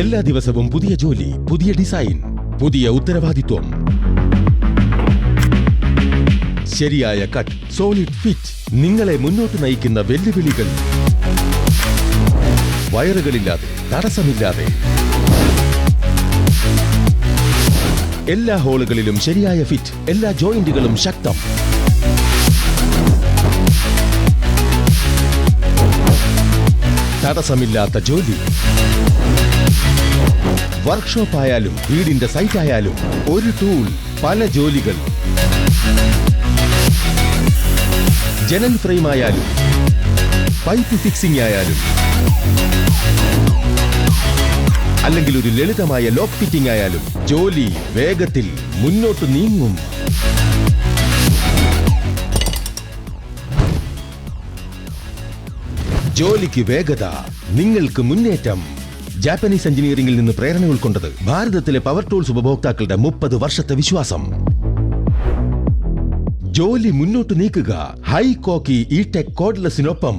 എല്ലാ ദിവസവും പുതിയ ജോലി, പുതിയ ഡിസൈൻ, പുതിയ ഉത്തരവാദിത്വം. ശരിയായ കട്ട്, സോളിഡ് ഫിറ്റ്, നിങ്ങളെ മുന്നോട്ട് നയിക്കുന്ന വെല്ലുവിളികൾ. വയറുകളില്ലാതെ, തടസ്സമില്ലാതെ, എല്ലാ ഹോളുകളിലും ശരിയായ ഫിറ്റ്, എല്ലാ ജോയിന്റുകളും ശക്തം. തടസ്സമില്ലാത്ത ജോലി. വർക്ക്ഷോപ്പ് ആയാലും വീടിന്റെ സൈറ്റ് ആയാലും ഒരു ടൂൾ, പല ജോലികൾ. ജനൽ ഫ്രെയിം ആയാലും പൈപ്പ് ഫിക്സിംഗ് ആയാലും അല്ലെങ്കിൽ ഒരു ലളിതമായ ലോക്ക് ഫിറ്റിംഗ് ആയാലും ജോലി വേഗത്തിൽ മുന്നോട്ട് നീങ്ങും. ജോലിക്ക് വേഗത, നിങ്ങൾക്ക് മുന്നേറ്റം. ജാപ്പനീസ് എഞ്ചിനീയറിംഗിൽ നിന്ന് പ്രേരണ ഉൾക്കൊണ്ടത് ഭാരതത്തിലെ പവർ ടൂൾസ് ഉപഭോക്താക്കളുടെ 30 വർഷത്തെ വിശ്വാസം. ജോലി മുന്നോട്ട് നീക്കുക ഹൈ കോക്കി ഇ ടെക് കോഡ്ലെസിനൊപ്പം.